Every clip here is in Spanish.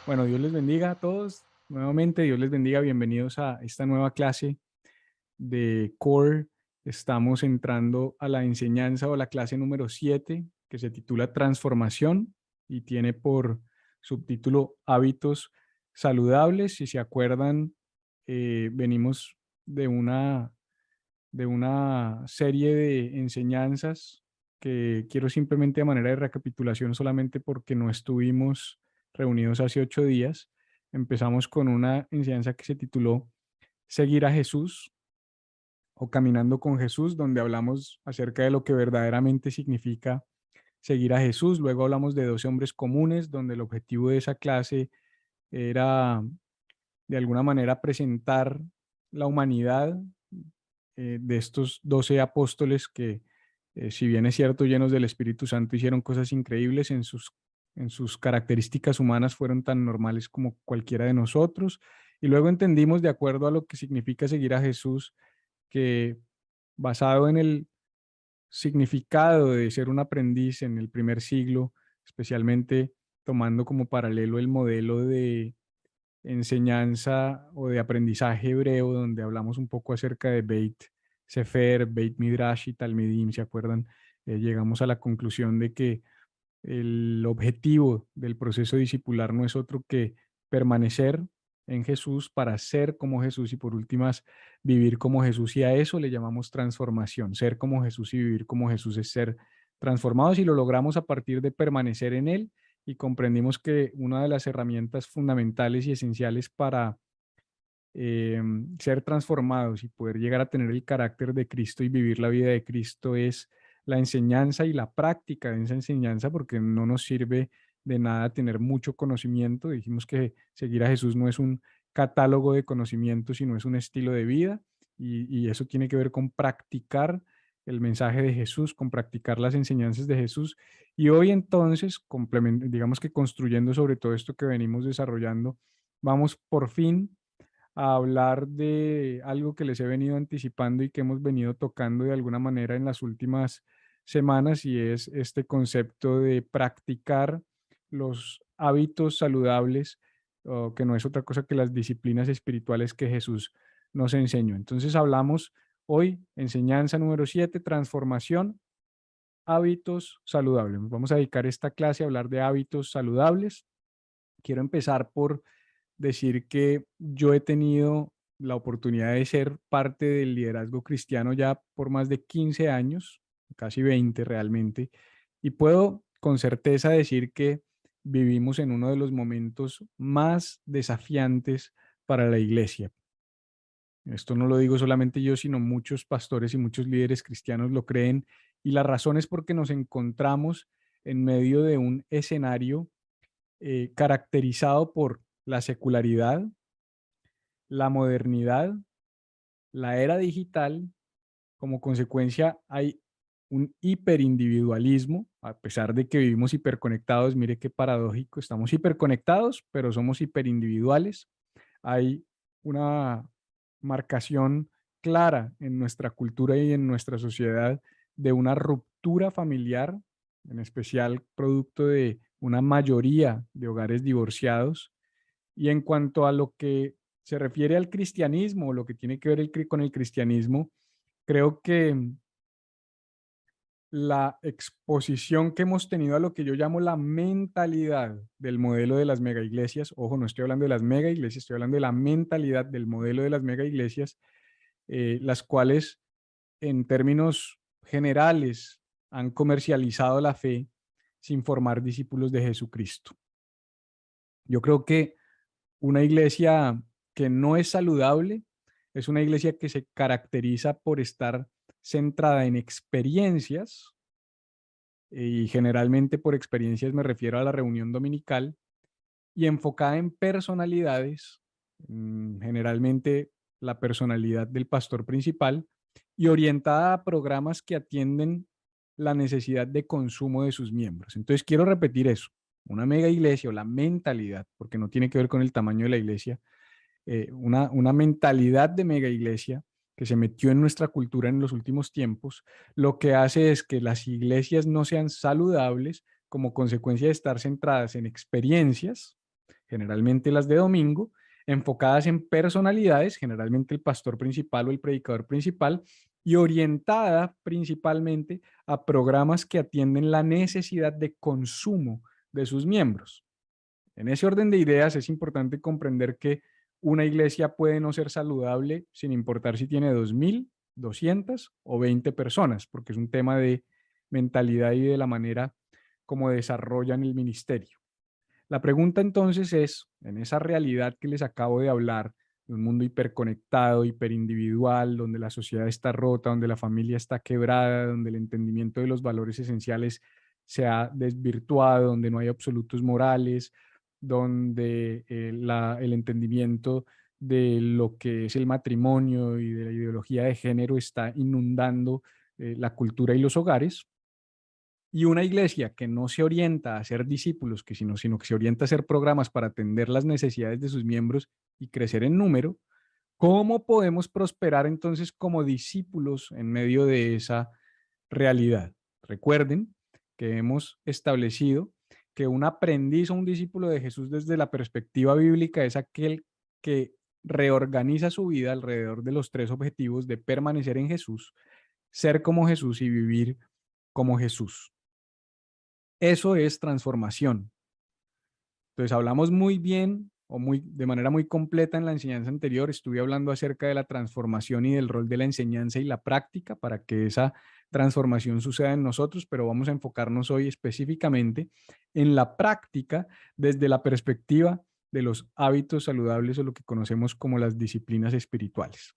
Bueno, Dios les bendiga a todos. Nuevamente, Dios les bendiga. Bienvenidos a esta nueva clase de Core. Estamos entrando a la enseñanza o la clase número 7, que se titula Transformación y tiene por subtítulo Hábitos Saludables. Si se acuerdan, venimos de una serie de enseñanzas que quiero simplemente a manera de recapitulación, solamente porque no estuvimos reunidos hace 8 días. Empezamos con una enseñanza que se tituló Seguir a Jesús o Caminando con Jesús, donde hablamos acerca de lo que verdaderamente significa seguir a Jesús. Luego hablamos de 12 hombres comunes, donde el objetivo de esa clase era de alguna manera presentar la humanidad de estos 12 apóstoles que, si bien es cierto, llenos del Espíritu Santo, hicieron cosas increíbles en sus características humanas, fueron tan normales como cualquiera de nosotros. Y luego entendimos, de acuerdo a lo que significa seguir a Jesús, que basado en el significado de ser un aprendiz en el primer siglo, especialmente tomando como paralelo el modelo de enseñanza o de aprendizaje hebreo, donde hablamos un poco acerca de Beit Sefer, Beit Midrash y Talmidim, ¿se acuerdan? Llegamos a la conclusión de que el objetivo del proceso discipular no es otro que permanecer en Jesús para ser como Jesús y por últimas vivir como Jesús, y a eso le llamamos transformación. Ser como Jesús y vivir como Jesús es ser transformados, y lo logramos a partir de permanecer en Él, y comprendimos que una de las herramientas fundamentales y esenciales para ser transformados y poder llegar a tener el carácter de Cristo y vivir la vida de Cristo es la enseñanza y la práctica de esa enseñanza, porque no nos sirve de nada tener mucho conocimiento. Dijimos que seguir a Jesús no es un catálogo de conocimientos, sino es un estilo de vida, y eso tiene que ver con practicar el mensaje de Jesús, con practicar las enseñanzas de Jesús. Y hoy entonces, digamos que construyendo sobre todo esto que venimos desarrollando, vamos por fin a hablar de algo que les he venido anticipando y que hemos venido tocando de alguna manera en las últimas semanas, y es este concepto de practicar los hábitos saludables, que no es otra cosa que las disciplinas espirituales que Jesús nos enseñó. Entonces hablamos hoy, enseñanza número 7, transformación, hábitos saludables. Nos vamos a dedicar esta clase a hablar de hábitos saludables. Quiero empezar por decir que yo he tenido la oportunidad de ser parte del liderazgo cristiano ya por más de 15 años, casi 20 realmente, y puedo con certeza decir que vivimos en uno de los momentos más desafiantes para la iglesia. Esto no lo digo solamente yo, sino muchos pastores y muchos líderes cristianos lo creen, y la razón es porque nos encontramos en medio de un escenario caracterizado por la secularidad, la modernidad, la era digital. Como consecuencia hay un hiperindividualismo, a pesar de que vivimos hiperconectados. Mire qué paradójico, estamos hiperconectados, pero somos hiperindividuales. Hay una marcación clara en nuestra cultura y en nuestra sociedad de una ruptura familiar, en especial producto de una mayoría de hogares divorciados. Y en cuanto a lo que se refiere al cristianismo, o lo que tiene que ver con el cristianismo, creo que la exposición que hemos tenido a lo que yo llamo la mentalidad del modelo de las mega iglesias, ojo, no estoy hablando de las mega iglesias, estoy hablando de la mentalidad del modelo de las mega iglesias, las cuales en términos generales han comercializado la fe sin formar discípulos de Jesucristo. Yo creo que una iglesia que no es saludable es una iglesia que se caracteriza por estar centrada en experiencias, y generalmente por experiencias me refiero a la reunión dominical, y enfocada en personalidades, generalmente la personalidad del pastor principal, y orientada a programas que atienden la necesidad de consumo de sus miembros. Entonces quiero repetir eso: una mega iglesia, o la mentalidad, porque no tiene que ver con el tamaño de la iglesia, una mentalidad de mega iglesia que se metió en nuestra cultura en los últimos tiempos, lo que hace es que las iglesias no sean saludables como consecuencia de estar centradas en experiencias, generalmente las de domingo, enfocadas en personalidades, generalmente el pastor principal o el predicador principal, y orientada principalmente a programas que atienden la necesidad de consumo de sus miembros. En ese orden de ideas es importante comprender que una iglesia puede no ser saludable sin importar si tiene 2.000, 200 o 20 personas, porque es un tema de mentalidad y de la manera como desarrollan el ministerio. La pregunta entonces es, en esa realidad que les acabo de hablar, de un mundo hiperconectado, hiperindividual, donde la sociedad está rota, donde la familia está quebrada, donde el entendimiento de los valores esenciales se ha desvirtuado, donde no hay absolutos morales, donde el entendimiento de lo que es el matrimonio y de la ideología de género está inundando la cultura y los hogares. Y una iglesia que no se orienta a hacer discípulos, sino que se orienta a hacer programas para atender las necesidades de sus miembros y crecer en número, ¿cómo podemos prosperar entonces como discípulos en medio de esa realidad? Recuerden que hemos establecido que un aprendiz o un discípulo de Jesús desde la perspectiva bíblica es aquel que reorganiza su vida alrededor de los tres objetivos de permanecer en Jesús, ser como Jesús y vivir como Jesús. Eso es transformación. Entonces hablamos muy bien o de manera muy completa en la enseñanza anterior. Estuve hablando acerca de la transformación y del rol de la enseñanza y la práctica para que esa transformación suceda en nosotros, pero vamos a enfocarnos hoy específicamente en la práctica desde la perspectiva de los hábitos saludables o lo que conocemos como las disciplinas espirituales.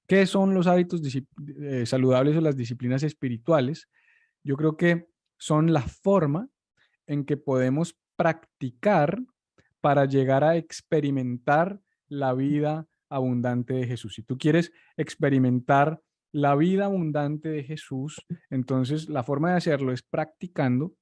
¿Qué son los hábitos saludables o las disciplinas espirituales? Yo creo que son la forma en que podemos practicar para llegar a experimentar la vida abundante de Jesús. Si tú quieres experimentar la vida abundante de Jesús, entonces la forma de hacerlo es practicando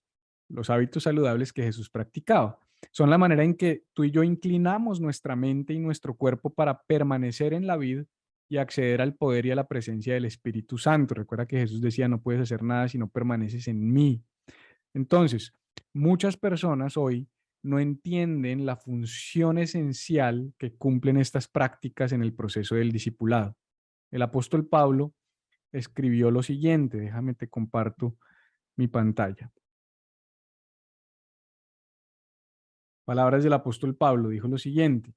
los hábitos saludables que Jesús practicaba. Son la manera en que tú y yo inclinamos nuestra mente y nuestro cuerpo para permanecer en la vida y acceder al poder y a la presencia del Espíritu Santo. Recuerda que Jesús decía, no puedes hacer nada si no permaneces en mí. Entonces, muchas personas hoy no entienden la función esencial que cumplen estas prácticas en el proceso del discipulado. El apóstol Pablo escribió lo siguiente, déjame te comparto mi pantalla. Palabras del apóstol Pablo, dijo lo siguiente.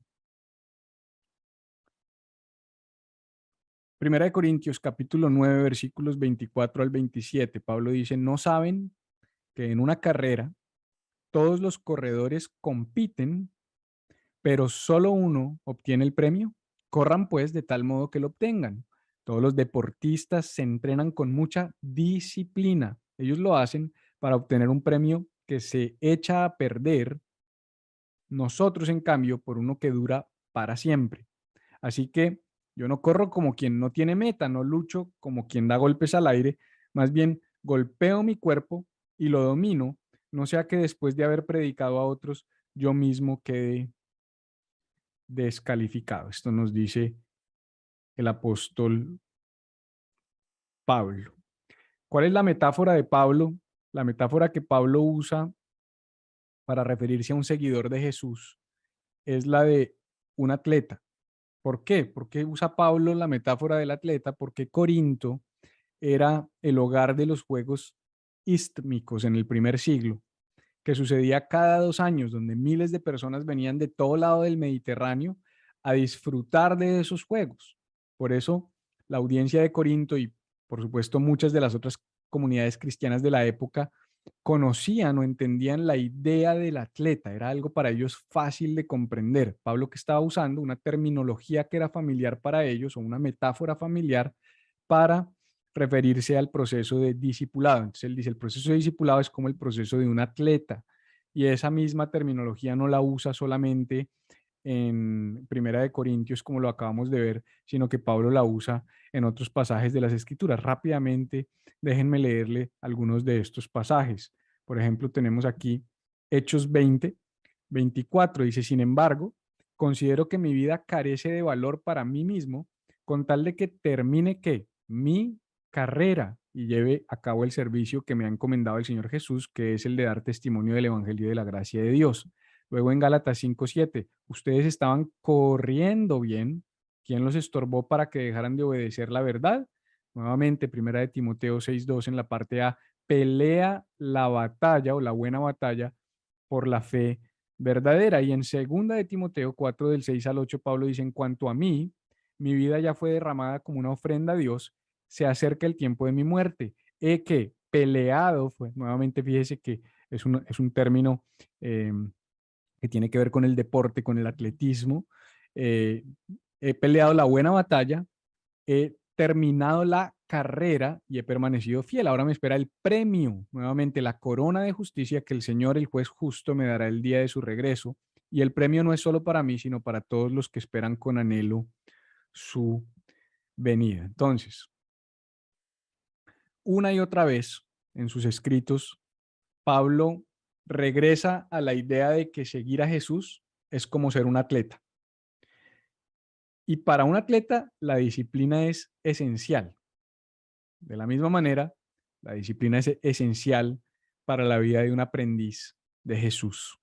Primera de Corintios capítulo 9 versículos 24 al 27. Pablo dice, ¿no saben que en una carrera todos los corredores compiten, pero solo uno obtiene el premio? Corran pues de tal modo que lo obtengan. Todos los deportistas se entrenan con mucha disciplina. Ellos lo hacen para obtener un premio que se echa a perder. Nosotros, en cambio, por uno que dura para siempre. Así que yo no corro como quien no tiene meta, no lucho como quien da golpes al aire, más bien golpeo mi cuerpo y lo domino, no sea que después de haber predicado a otros, yo mismo quede descalificado. Esto nos dice el apóstol Pablo. ¿Cuál es la metáfora de Pablo? La metáfora que Pablo usa para referirse a un seguidor de Jesús es la de un atleta. ¿Por qué? ¿Por qué usa Pablo la metáfora del atleta? Porque Corinto era el hogar de los Juegos Istmicos en el primer siglo, que sucedía cada 2 años, donde miles de personas venían de todo lado del Mediterráneo a disfrutar de esos Juegos. Por eso, la audiencia de Corinto y, por supuesto, muchas de las otras comunidades cristianas de la época conocían o entendían la idea del atleta, era algo para ellos fácil de comprender. Pablo que estaba usando una terminología que era familiar para ellos o una metáfora familiar para referirse al proceso de discipulado. Entonces él dice, el proceso de discipulado es como el proceso de un atleta y esa misma terminología no la usa solamente en Primera de Corintios, como lo acabamos de ver, sino que Pablo la usa en otros pasajes de las Escrituras. Rápidamente, déjenme leerle algunos de estos pasajes. Por ejemplo, tenemos aquí Hechos 20, 24. Dice, sin embargo, considero que mi vida carece de valor para mí mismo, con tal de que termine ¿qué? Mi carrera y lleve a cabo el servicio que me ha encomendado el Señor Jesús, que es el de dar testimonio del Evangelio de la gracia de Dios. Luego en Gálatas 5:7, ustedes estaban corriendo bien. ¿Quién los estorbó para que dejaran de obedecer la verdad? Nuevamente, primera de Timoteo 6:2 en la parte A, pelea la batalla o la buena batalla por la fe verdadera. Y en segunda de Timoteo 4 del 6 al 8, Pablo dice, en cuanto a mí, mi vida ya fue derramada como una ofrenda a Dios, se acerca el tiempo de mi muerte. He que peleado, fue, nuevamente fíjese que es un término eh, que tiene que ver con el deporte, con el atletismo. Eh, He peleado la buena batalla, he terminado la carrera y he permanecido fiel. Ahora me espera el premio, nuevamente la corona de justicia que el Señor, el juez justo, me dará el día de su regreso. Y el premio no es solo para mí, sino para todos los que esperan con anhelo su venida. Entonces, una y otra vez en sus escritos, Pablo regresa a la idea de que seguir a Jesús es como ser un atleta. Y para un atleta, la disciplina es esencial. De la misma manera, la disciplina es esencial para la vida de un aprendiz de Jesús.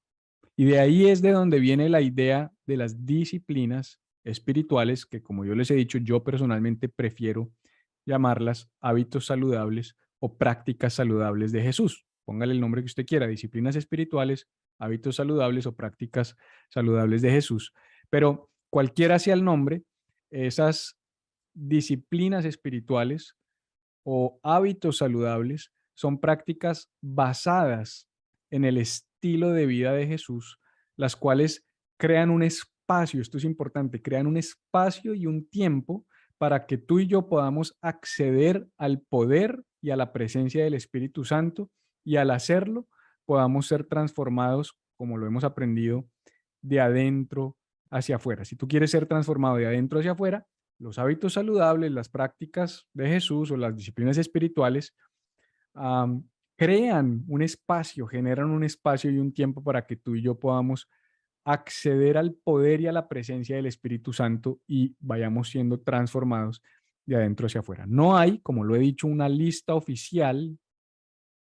Y de ahí es de donde viene la idea de las disciplinas espirituales, que como yo les he dicho, yo personalmente prefiero llamarlas hábitos saludables o prácticas saludables de Jesús. Póngale el nombre que usted quiera, disciplinas espirituales, hábitos saludables o prácticas saludables de Jesús. Pero cualquiera sea el nombre, esas disciplinas espirituales o hábitos saludables son prácticas basadas en el estilo de vida de Jesús, las cuales crean un espacio, esto es importante, crean un espacio y un tiempo para que tú y yo podamos acceder al poder y a la presencia del Espíritu Santo y al hacerlo podamos ser transformados, como lo hemos aprendido, de adentro hacia afuera. Si tú quieres ser transformado de adentro hacia afuera, los hábitos saludables, las prácticas de Jesús o las disciplinas espirituales crean un espacio, generan un espacio y un tiempo para que tú y yo podamos acceder al poder y a la presencia del Espíritu Santo y vayamos siendo transformados de adentro hacia afuera. No hay, como lo he dicho, una lista oficial,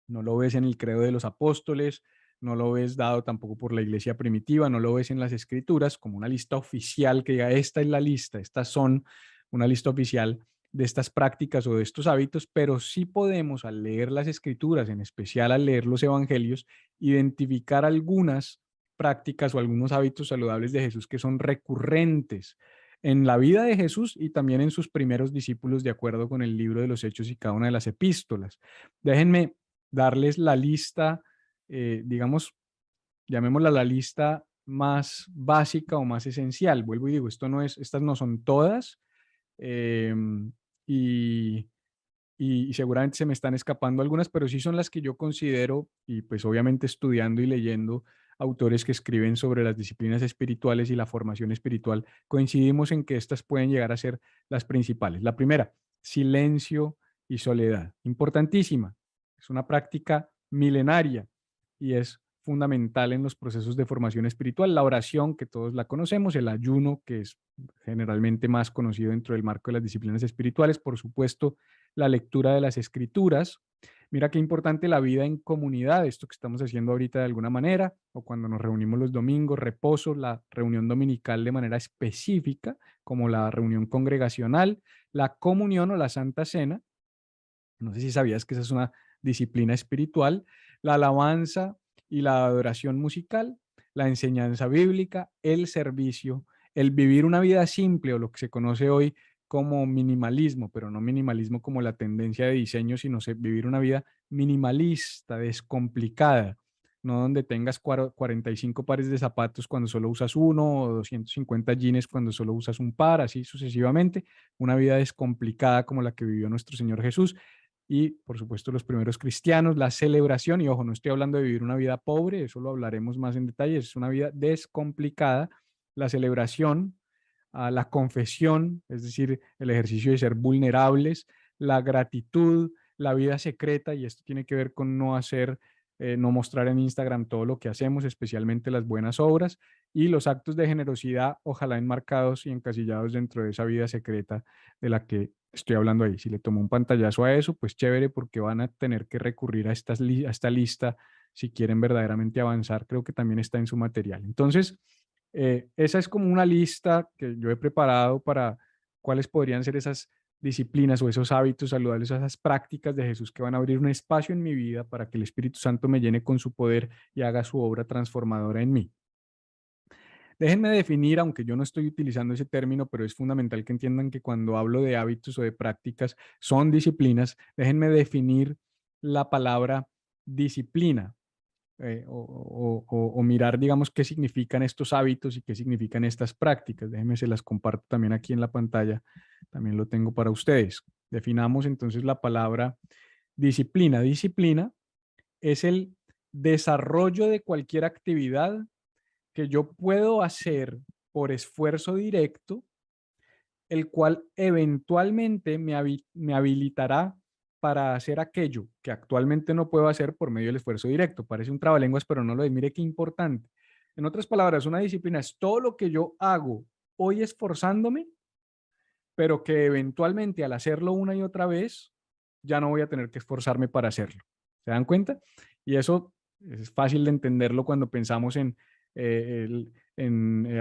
no lo ves en el credo de los apóstoles, no lo ves dado tampoco por la iglesia primitiva, no lo ves en las escrituras como una lista oficial que diga, esta es la lista, estas son una lista oficial de estas prácticas o de estos hábitos, pero sí podemos al leer las escrituras, en especial al leer los evangelios, identificar algunas prácticas o algunos hábitos saludables de Jesús que son recurrentes en la vida de Jesús y también en sus primeros discípulos, de acuerdo con el libro de los Hechos y cada una de las epístolas. Déjenme darles la lista, digamos, llamémosla la lista más básica o más esencial. Vuelvo y digo, estas no son todas eh, y, y seguramente se me están escapando algunas, pero sí son las que yo considero y pues obviamente estudiando y leyendo autores que escriben sobre las disciplinas espirituales y la formación espiritual, coincidimos en que estas pueden llegar a ser las principales. La primera, silencio y soledad. Importantísima. Es una práctica milenaria y es fundamental en los procesos de formación espiritual. La oración, que todos la conocemos, el ayuno, que es generalmente más conocido dentro del marco de las disciplinas espirituales, por supuesto, la lectura de las escrituras. Mira qué importante la vida en comunidad, esto que estamos haciendo ahorita de alguna manera, o cuando nos reunimos los domingos, reposo, la reunión dominical de manera específica, como la reunión congregacional, la comunión o la Santa Cena. No sé si sabías que esa es una disciplina espiritual, la alabanza y la adoración musical, la enseñanza bíblica, el servicio, el vivir una vida simple o lo que se conoce hoy como minimalismo, pero no minimalismo como la tendencia de diseño, sino vivir una vida minimalista, descomplicada, no donde tengas 45 pares de zapatos cuando solo usas uno o 250 jeans cuando solo usas un par, así sucesivamente, una vida descomplicada como la que vivió nuestro Señor Jesús y, por supuesto, los primeros cristianos, la celebración, y ojo, no estoy hablando de vivir una vida pobre, eso lo hablaremos más en detalle, es una vida descomplicada, la celebración, la confesión, es decir, el ejercicio de ser vulnerables, la gratitud, la vida secreta, y esto tiene que ver con no hacer no mostrar en Instagram todo lo que hacemos, especialmente las buenas obras, y los actos de generosidad, ojalá enmarcados y encasillados dentro de esa vida secreta de la que estoy hablando ahí. Si le tomo un pantallazo a eso, pues chévere, porque van a tener que recurrir a esta lista si quieren verdaderamente avanzar. Creo que también está en su material. Entonces, esa es como una lista que yo he preparado para cuáles podrían ser esas disciplinas o esos hábitos saludables, o esas prácticas de Jesús que van a abrir un espacio en mi vida para que el Espíritu Santo me llene con su poder y haga su obra transformadora en mí. Déjenme definir, aunque yo no estoy utilizando ese término, pero es fundamental que entiendan que cuando hablo de hábitos o de prácticas son disciplinas, déjenme definir la palabra disciplina. O mirar, digamos, qué significan estos hábitos y qué significan estas prácticas. Déjenme, se las comparto también aquí en la pantalla. También lo tengo para ustedes. Definamos entonces la palabra disciplina. Disciplina es el desarrollo de cualquier actividad que yo puedo hacer por esfuerzo directo, el cual eventualmente me habilitará para hacer aquello que actualmente no puedo hacer por medio del esfuerzo directo. Parece un trabalenguas, pero no lo es. Mire qué importante. En otras palabras, una disciplina es todo lo que yo hago hoy esforzándome, pero que eventualmente al hacerlo una y otra vez, ya no voy a tener que esforzarme para hacerlo. ¿Se dan cuenta? Y eso es fácil de entenderlo cuando pensamos en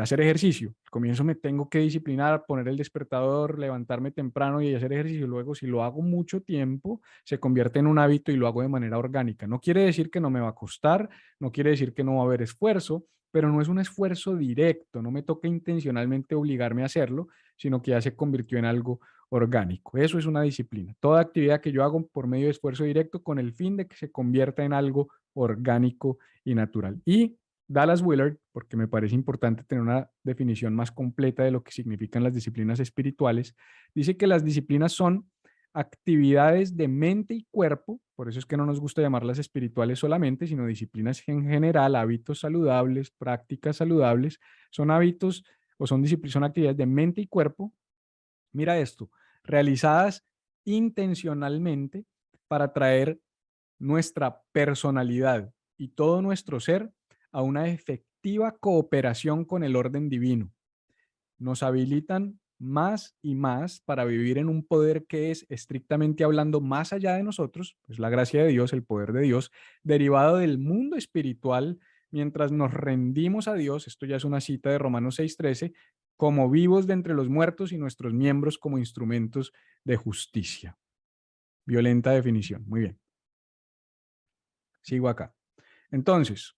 hacer ejercicio. Al comienzo me tengo que disciplinar, poner el despertador, levantarme temprano y hacer ejercicio. Luego, si lo hago mucho tiempo, se convierte en un hábito y lo hago de manera orgánica. No quiere decir que no me va a costar, no quiere decir que no va a haber esfuerzo, pero no es un esfuerzo directo, no me toca intencionalmente obligarme a hacerlo, sino que ya se convirtió en algo orgánico. Eso es una disciplina. Toda actividad que yo hago por medio de esfuerzo directo con el fin de que se convierta en algo orgánico y natural. Y Dallas Willard, porque me parece importante tener una definición más completa de lo que significan las disciplinas espirituales, dice que las disciplinas son actividades de mente y cuerpo, por eso es que no nos gusta llamarlas espirituales solamente, sino disciplinas en general, hábitos saludables, prácticas saludables, son hábitos o son actividades de mente y cuerpo. Mira esto, realizadas intencionalmente para traer nuestra personalidad y todo nuestro ser a una efectiva cooperación con el orden divino. Nos habilitan más y más para vivir en un poder que es estrictamente hablando más allá de nosotros, pues la gracia de Dios, el poder de Dios, derivado del mundo espiritual, mientras nos rendimos a Dios, esto ya es una cita de Romanos 6:13, como vivos de entre los muertos y nuestros miembros como instrumentos de justicia. Violenta definición, muy bien. Sigo acá. Entonces,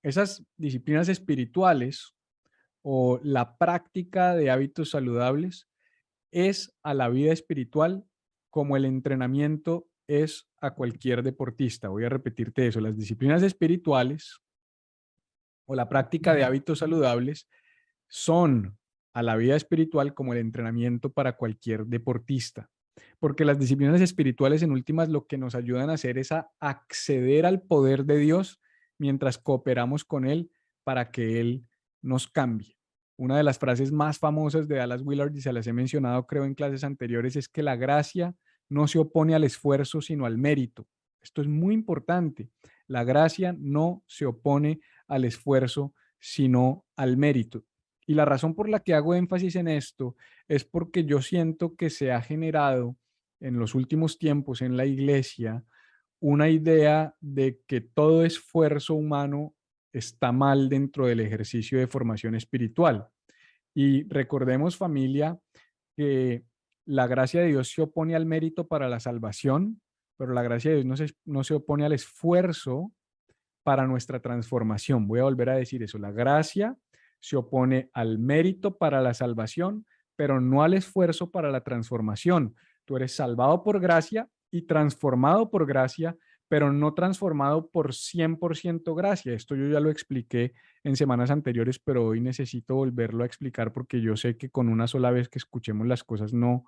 esas disciplinas espirituales o la práctica de hábitos saludables es a la vida espiritual como el entrenamiento es a cualquier deportista. Voy a repetirte eso. Las disciplinas espirituales o la práctica de hábitos saludables son a la vida espiritual como el entrenamiento para cualquier deportista. Porque las disciplinas espirituales en últimas lo que nos ayudan a hacer es a acceder al poder de Dios mientras cooperamos con Él para que Él nos cambie. Una de las frases más famosas de Dallas Willard, y se las he mencionado creo en clases anteriores, es que la gracia no se opone al esfuerzo sino al mérito. Esto es muy importante. La gracia no se opone al esfuerzo sino al mérito. Y la razón por la que hago énfasis en esto es porque yo siento que se ha generado en los últimos tiempos en la iglesia una idea de que todo esfuerzo humano está mal dentro del ejercicio de formación espiritual. Y recordemos, familia, que la gracia de Dios se opone al mérito para la salvación, pero la gracia de Dios no se opone al esfuerzo para nuestra transformación. Voy a volver a decir eso. La gracia se opone al mérito para la salvación, pero no al esfuerzo para la transformación. Tú eres salvado por gracia y transformado por gracia, pero no transformado por 100% gracia. Esto yo ya lo expliqué en semanas anteriores, pero hoy necesito volverlo a explicar porque yo sé que con una sola vez que escuchemos las cosas no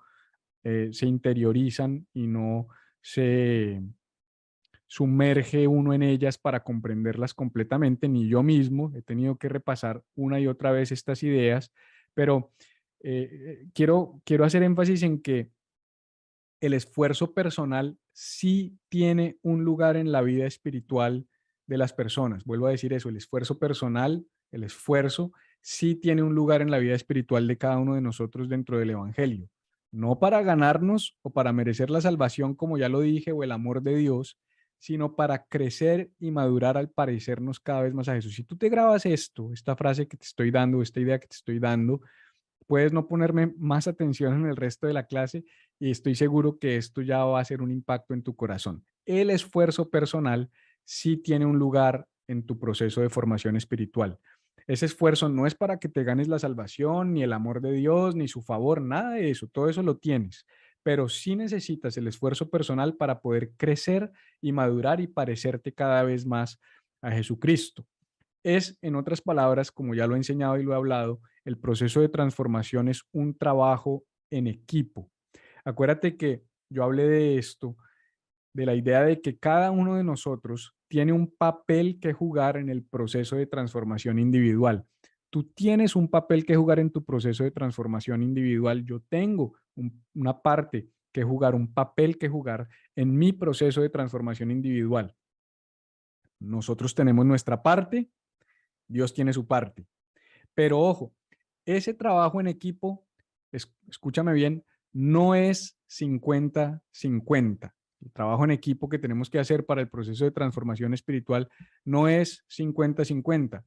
se interiorizan y no se sumerge uno en ellas para comprenderlas completamente, ni yo mismo he tenido que repasar una y otra vez estas ideas, pero quiero hacer énfasis en que el esfuerzo personal sí tiene un lugar en la vida espiritual de las personas. Vuelvo a decir eso, el esfuerzo personal, el esfuerzo sí tiene un lugar en la vida espiritual de cada uno de nosotros dentro del Evangelio. No para ganarnos o para merecer la salvación, como ya lo dije, o el amor de Dios, sino para crecer y madurar al parecernos cada vez más a Jesús. Si tú te grabas esto, esta frase que te estoy dando, esta idea que te estoy dando, puedes no ponerme más atención en el resto de la clase y estoy seguro que esto ya va a hacer un impacto en tu corazón. El esfuerzo personal sí tiene un lugar en tu proceso de formación espiritual. Ese esfuerzo no es para que te ganes la salvación, ni el amor de Dios, ni su favor, nada de eso, todo eso lo tienes, pero sí necesitas el esfuerzo personal para poder crecer y madurar y parecerte cada vez más a Jesucristo. Es, en otras palabras, como ya lo he enseñado y lo he hablado, el proceso de transformación es un trabajo en equipo. Acuérdate que yo hablé de esto, de la idea de que cada uno de nosotros tiene un papel que jugar en el proceso de transformación individual. Tú tienes un papel que jugar en tu proceso de transformación individual. Yo tengo una parte que jugar, un papel que jugar en mi proceso de transformación individual. Nosotros tenemos nuestra parte, Dios tiene su parte. Pero ojo, ese trabajo en equipo, escúchame bien, no es 50-50. El trabajo en equipo que tenemos que hacer para el proceso de transformación espiritual no es 50-50.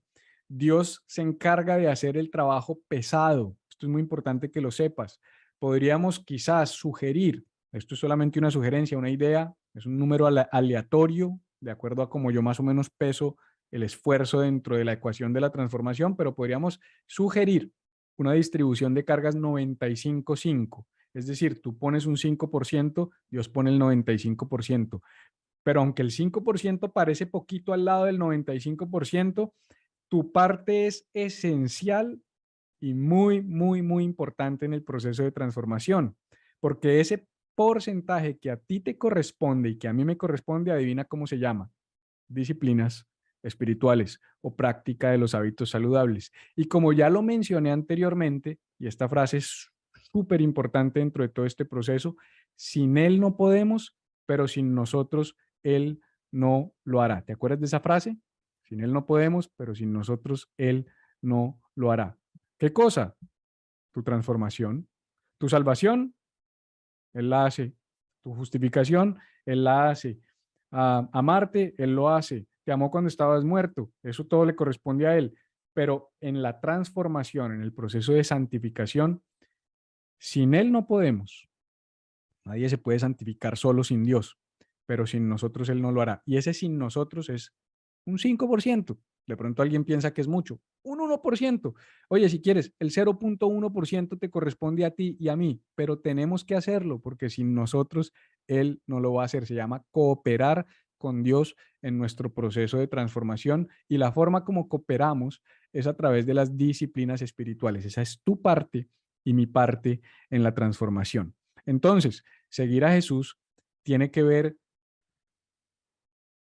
Dios se encarga de hacer el trabajo pesado. Esto es muy importante que lo sepas. Podríamos quizás sugerir, esto es solamente una sugerencia, una idea, es un número aleatorio, de acuerdo a cómo yo más o menos peso el esfuerzo dentro de la ecuación de la transformación, pero podríamos sugerir una distribución de cargas 95-5. Es decir, tú pones un 5%, Dios pone el 95%. Pero aunque el 5% parece poquito al lado del 95%, tu parte es esencial y muy, muy, muy importante en el proceso de transformación, porque ese porcentaje que a ti te corresponde y que a mí me corresponde, adivina cómo se llama: disciplinas espirituales o práctica de los hábitos saludables. Y como ya lo mencioné anteriormente, y esta frase es súper importante dentro de todo este proceso, sin Él no podemos, pero sin nosotros Él no lo hará. ¿Te acuerdas de esa frase? Sin Él no podemos, pero sin nosotros Él no lo hará. ¿Qué cosa? Tu transformación. Tu salvación, Él la hace. Tu justificación, Él la hace. Amarte, Él lo hace. Te amó cuando estabas muerto. Eso todo le corresponde a Él. Pero en la transformación, en el proceso de santificación, sin Él no podemos. Nadie se puede santificar solo sin Dios, pero sin nosotros Él no lo hará. Y ese sin nosotros es un 5%. De pronto alguien piensa que es mucho. Un 1%. Oye, si quieres, el 0,1% te corresponde a ti y a mí, pero tenemos que hacerlo porque sin nosotros Él no lo va a hacer. Se llama cooperar con Dios en nuestro proceso de transformación, y la forma como cooperamos es a través de las disciplinas espirituales. Esa es tu parte y mi parte en la transformación. Entonces, seguir a Jesús tiene que ver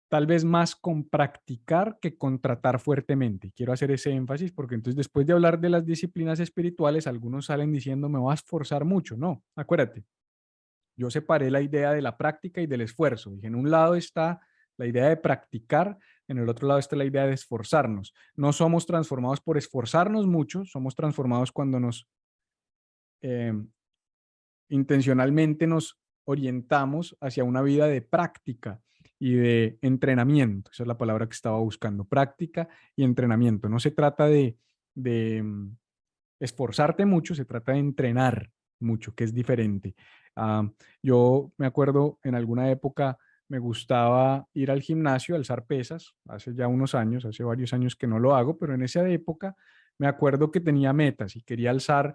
tal vez más con practicar que con tratar fuertemente. Quiero hacer ese énfasis porque entonces, después de hablar de las disciplinas espirituales, algunos salen diciendo me voy a esforzar mucho. No, acuérdate, yo separé la idea de la práctica y del esfuerzo. Dije, en un lado está la idea de practicar, en el otro lado está la idea de esforzarnos. No somos transformados por esforzarnos mucho, somos transformados cuando nos eh, intencionalmente nos orientamos hacia una vida de práctica y de entrenamiento. Esa es la palabra que estaba buscando: práctica y entrenamiento. No se trata de esforzarte mucho, se trata de entrenar mucho, que es diferente. Ah, yo me acuerdo en alguna época me gustaba ir al gimnasio, alzar pesas, hace ya unos años, hace varios años que no lo hago, pero en esa época me acuerdo que tenía metas y quería alzar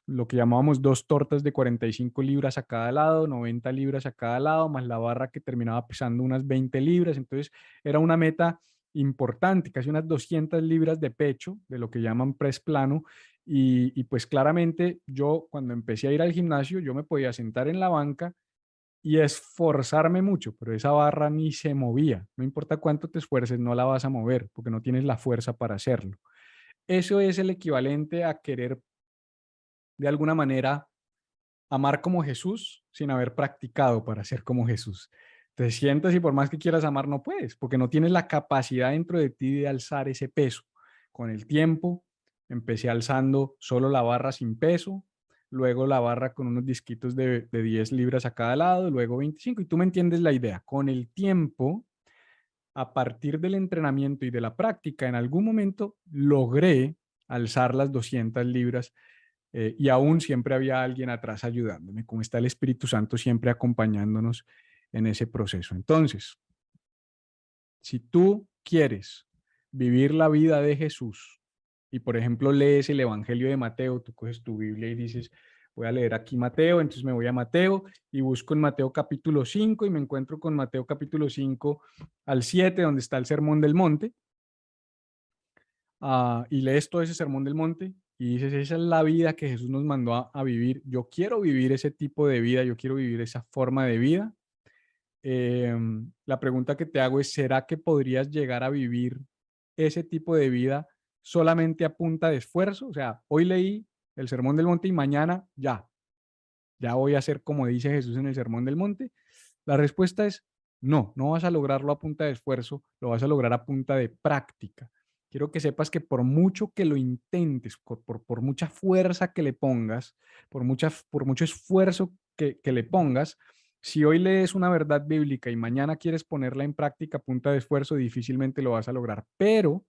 lo que llamábamos 2 tortas de 45 libras a cada lado, 90 libras a cada lado, más la barra que terminaba pesando unas 20 libras. Entonces era una meta importante, casi unas 200 libras de pecho, de lo que llaman press plano. Y pues claramente yo, cuando empecé a ir al gimnasio, yo me podía sentar en la banca y esforzarme mucho, pero esa barra ni se movía. No importa cuánto te esfuerces, no la vas a mover porque no tienes la fuerza para hacerlo. Eso es el equivalente a querer de alguna manera amar como Jesús sin haber practicado para ser como Jesús. Te sientas y por más que quieras amar no puedes, porque no tienes la capacidad dentro de ti de alzar ese peso. Con el tiempo empecé alzando solo la barra sin peso, luego la barra con unos disquitos de 10 libras a cada lado, luego 25, y tú me entiendes la idea. Con el tiempo, a partir del entrenamiento y de la práctica, en algún momento logré alzar las 200 libras y aún siempre había alguien atrás ayudándome, como está el Espíritu Santo siempre acompañándonos en ese proceso. Entonces, si tú quieres vivir la vida de Jesús y, por ejemplo, lees el Evangelio de Mateo, tú coges tu Biblia y dices, voy a leer aquí Mateo, entonces me voy a Mateo y busco en Mateo capítulo 5 y me encuentro con Mateo capítulo 5 al 7, donde está el Sermón del Monte, y lees todo ese Sermón del Monte y dices, esa es la vida que Jesús nos mandó a vivir, yo quiero vivir ese tipo de vida, yo quiero vivir esa forma de vida. La pregunta que te hago es, ¿será que podrías llegar a vivir ese tipo de vida solamente a punta de esfuerzo? O sea, hoy leí el Sermón del Monte y mañana ya voy a hacer como dice Jesús en el Sermón del Monte. La respuesta es no, no vas a lograrlo a punta de esfuerzo, lo vas a lograr a punta de práctica. Quiero que sepas que por mucho que lo intentes, por mucha fuerza que le pongas, por mucho esfuerzo que le pongas, si hoy lees una verdad bíblica y mañana quieres ponerla en práctica a punta de esfuerzo, difícilmente lo vas a lograr. Pero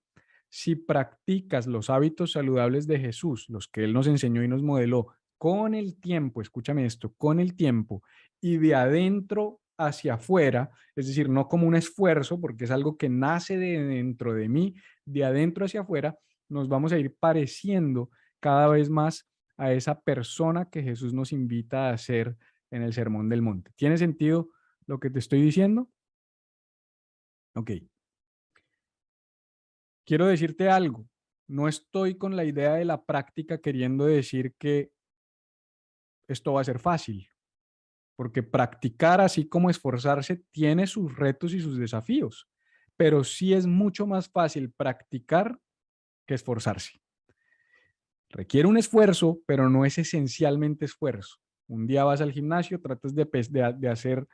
si practicas los hábitos saludables de Jesús, los que Él nos enseñó y nos modeló, con el tiempo, escúchame esto, con el tiempo y de adentro hacia afuera, es decir, no como un esfuerzo, porque es algo que nace de dentro de mí, de adentro hacia afuera, nos vamos a ir pareciendo cada vez más a esa persona que Jesús nos invita a ser en el Sermón del Monte. ¿Tiene sentido lo que te estoy diciendo? Ok. Quiero decirte algo. No estoy con la idea de la práctica queriendo decir que esto va a ser fácil, porque practicar así como esforzarse tiene sus retos y sus desafíos, pero sí es mucho más fácil practicar que esforzarse. Requiere un esfuerzo, pero no es esencialmente esfuerzo. Un día vas al gimnasio, tratas de hacer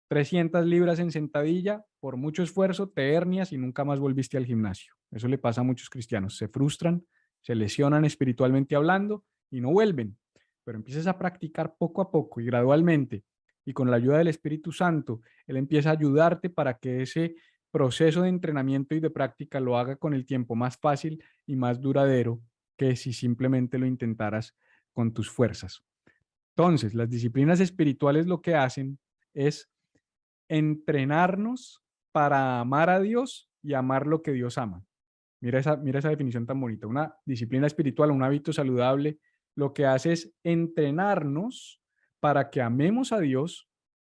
300 libras en sentadilla, por mucho esfuerzo te hernias y nunca más volviste al gimnasio. Eso le pasa a muchos cristianos. Se frustran, se lesionan espiritualmente hablando y no vuelven. Pero empiezas a practicar poco a poco y gradualmente. Y con la ayuda del Espíritu Santo, Él empieza a ayudarte para que ese proceso de entrenamiento y de práctica lo haga con el tiempo más fácil y más duradero que si simplemente lo intentaras con tus fuerzas. Entonces, las disciplinas espirituales lo que hacen es entrenarnos para amar a Dios y amar lo que Dios ama. Mira esa definición tan bonita. Una disciplina espiritual, un hábito saludable, lo que hace es entrenarnos para que amemos a Dios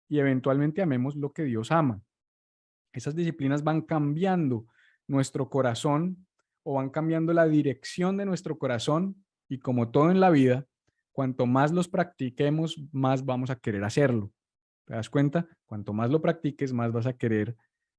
y eventualmente amemos lo que Dios ama. Esas disciplinas van cambiando nuestro corazón o van cambiando la dirección de nuestro corazón y como todo en la vida, cuanto más los practiquemos, más vamos a querer hacerlo. ¿Te das cuenta? Cuanto más lo practiques, más vas a querer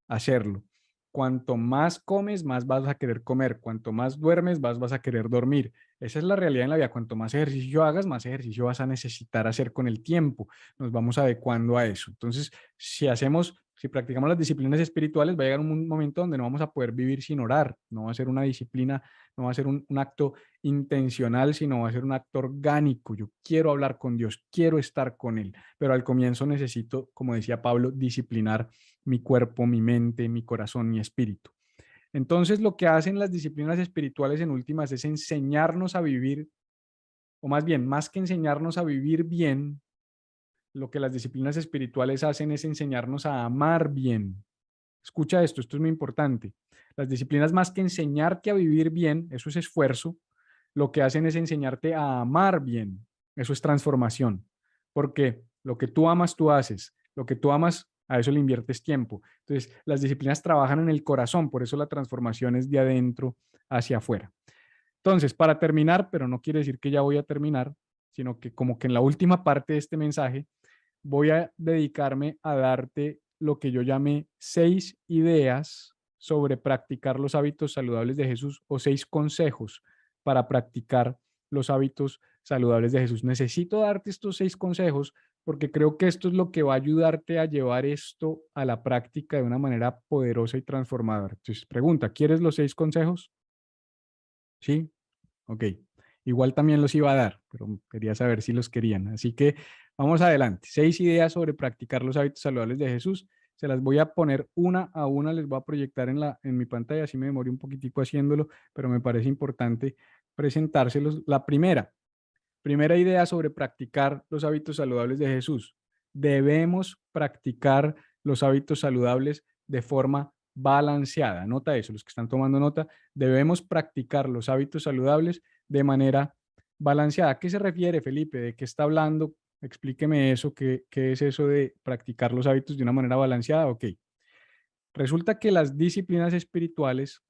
hacerlo. Cuanto más comes, más vas a querer comer. Cuanto más duermes, más vas a querer dormir. Esa es la realidad en la vida. Cuanto más ejercicio hagas, más ejercicio vas a necesitar hacer con el tiempo. Nos vamos adecuando a eso. Entonces, si practicamos las disciplinas espirituales, va a llegar un momento donde no vamos a poder vivir sin orar. No va a ser una disciplina, no va a ser un acto intencional, sino va a ser un acto orgánico. Yo quiero hablar con Dios, quiero estar con Él, pero al comienzo necesito, como decía Pablo, disciplinar mi cuerpo, mi mente, mi corazón, mi espíritu. Entonces, lo que hacen las disciplinas espirituales en últimas es enseñarnos a vivir, o más bien, más que enseñarnos a vivir bien, lo que las disciplinas espirituales hacen es enseñarnos a amar bien. Escucha esto es muy importante. Las disciplinas más que enseñarte a vivir bien, eso es esfuerzo, lo que hacen es enseñarte a amar bien. Eso es transformación. Porque lo que tú amas, tú haces. Lo que tú amas, a eso le inviertes tiempo. Entonces, las disciplinas trabajan en el corazón, por eso la transformación es de adentro hacia afuera. Entonces, para terminar, pero no quiere decir que ya voy a terminar, sino que como que en la última parte de este mensaje voy a dedicarme a darte lo que yo llamé 6 ideas sobre practicar los hábitos saludables de Jesús o 6 consejos para practicar los hábitos saludables de Jesús. Necesito darte estos 6 consejos porque creo que esto es lo que va a ayudarte a llevar esto a la práctica de una manera poderosa y transformadora. Entonces, pregunta, ¿quieres los 6 consejos? ¿Sí? Ok. Igual también los iba a dar, pero quería saber si los querían. Así que vamos adelante. 6 ideas sobre practicar los hábitos saludables de Jesús. Se las voy a poner una a una, les voy a proyectar en mi pantalla, así me demoré un poquitico haciéndolo, pero me parece importante presentárselos. La primera idea sobre practicar los hábitos saludables de Jesús. Debemos practicar los hábitos saludables de forma balanceada. Nota eso, los que están tomando nota, debemos practicar los hábitos saludables de manera balanceada. ¿A qué se refiere, Felipe? ¿De qué está hablando? Explíqueme eso, ¿qué es eso de practicar los hábitos de una manera balanceada? Ok. Resulta que las disciplinas espirituales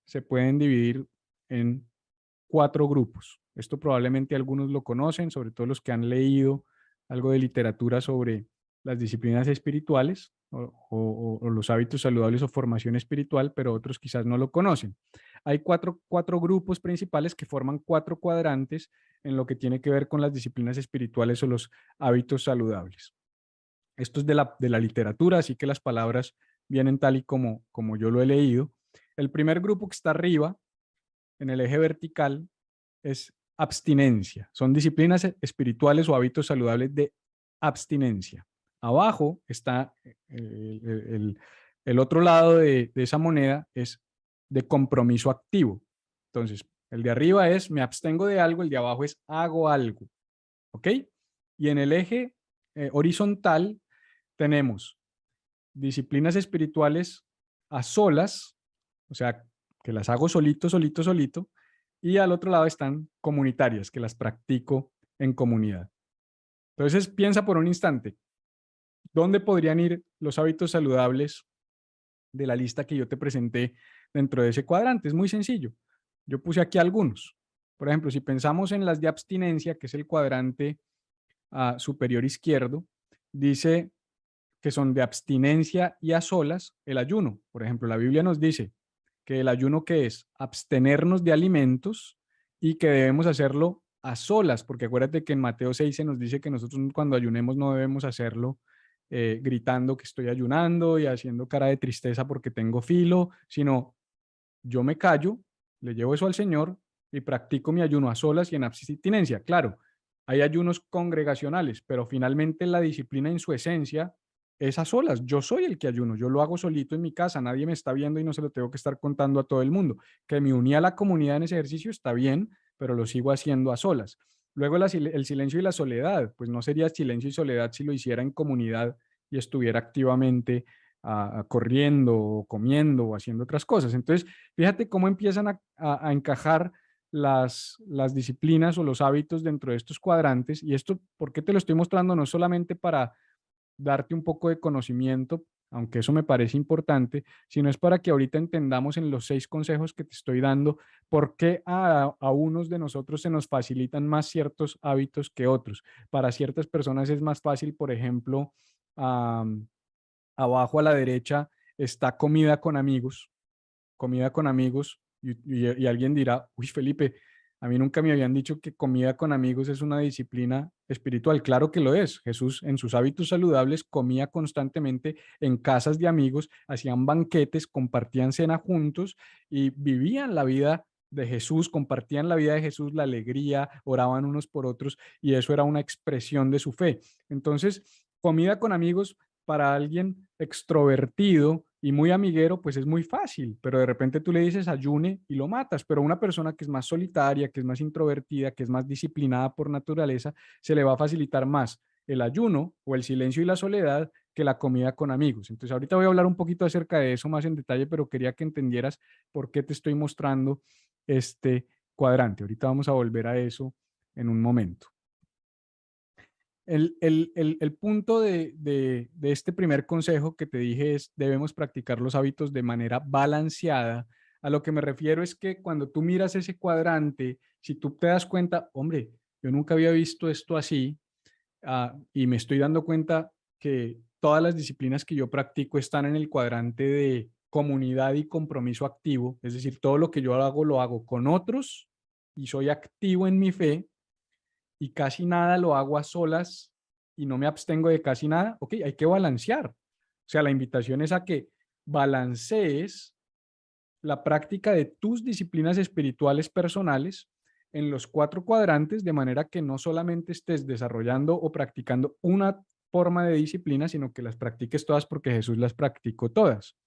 se pueden dividir en 4 grupos. Esto probablemente algunos lo conocen, sobre todo los que han leído algo de literatura sobre las disciplinas espirituales o los hábitos saludables o formación espiritual, pero otros quizás no lo conocen. Hay cuatro grupos principales que forman 4 cuadrantes en lo que tiene que ver con las disciplinas espirituales o los hábitos saludables. Esto es de la literatura, así que las palabras vienen tal y como yo lo he leído. El primer grupo que está arriba, en el eje vertical, es abstinencia. Son disciplinas espirituales o hábitos saludables de abstinencia. Abajo está el otro lado de esa moneda, es de compromiso activo. Entonces, el de arriba es me abstengo de algo, el de abajo es hago algo. ¿Ok? Y en el eje horizontal tenemos disciplinas espirituales a solas, o sea, que las hago solito, solito, solito, y al otro lado están comunitarias, que las practico en comunidad. Entonces, piensa por un instante, ¿dónde podrían ir los hábitos saludables de la lista que yo te presenté dentro de ese cuadrante? Es muy sencillo. Yo puse aquí algunos. Por ejemplo, si pensamos en las de abstinencia, que es el cuadrante superior izquierdo, dice que son de abstinencia y a solas el ayuno. Por ejemplo, la Biblia nos dice que el ayuno que es abstenernos de alimentos y que debemos hacerlo a solas, porque acuérdate que en Mateo 6 se nos dice que nosotros cuando ayunemos no debemos hacerlo gritando que estoy ayunando y haciendo cara de tristeza porque tengo filo, sino yo me callo, le llevo eso al Señor y practico mi ayuno a solas y en abstinencia. Claro, hay ayunos congregacionales, pero finalmente la disciplina en su esencia es a solas. Yo soy el que ayuno, yo lo hago solito en mi casa, nadie me está viendo y no se lo tengo que estar contando a todo el mundo. Que me uní a la comunidad en ese ejercicio está bien, pero lo sigo haciendo a solas. Luego el silencio y la soledad, pues no sería silencio y soledad si lo hiciera en comunidad y estuviera activamente corriendo o comiendo o haciendo otras cosas. Entonces, fíjate cómo empiezan a encajar las disciplinas o los hábitos dentro de estos cuadrantes. Y esto, ¿por qué te lo estoy mostrando? No solamente para darte un poco de conocimiento, aunque eso me parece importante, sino es para que ahorita entendamos en los 6 consejos que te estoy dando por qué a unos de nosotros se nos facilitan más ciertos hábitos que otros. Para ciertas personas es más fácil, por ejemplo, abajo a la derecha está comida con amigos, y alguien dirá, uy, Felipe, a mí nunca me habían dicho que comida con amigos es una disciplina espiritual. Claro que lo es. Jesús en sus hábitos saludables comía constantemente en casas de amigos, hacían banquetes, compartían cena juntos y vivían la vida de Jesús, compartían la vida de Jesús, la alegría, oraban unos por otros y eso era una expresión de su fe. Entonces, comida con amigos para alguien extrovertido y muy amiguero, pues es muy fácil, pero de repente tú le dices ayune y lo matas, pero a una persona que es más solitaria, que es más introvertida, que es más disciplinada por naturaleza, se le va a facilitar más el ayuno o el silencio y la soledad que la comida con amigos. Entonces ahorita voy a hablar un poquito acerca de eso más en detalle, pero quería que entendieras por qué te estoy mostrando este cuadrante. Ahorita vamos a volver a eso en un momento. El punto de este primer consejo que te dije es debemos practicar los hábitos de manera balanceada. A lo que me refiero es que cuando tú miras ese cuadrante, si tú te das cuenta, hombre, yo nunca había visto esto así, y me estoy dando cuenta que todas las disciplinas que yo practico están en el cuadrante de comunidad y compromiso activo, es decir, todo lo que yo hago lo hago con otros y soy activo en mi fe y casi nada lo hago a solas y no me abstengo de casi nada, ok, hay que balancear. O sea, la invitación es a que balancees la práctica de tus disciplinas espirituales personales en los 4 cuadrantes, de manera que no solamente estés desarrollando o practicando una forma de disciplina, sino que las practiques todas porque Jesús las practicó todas.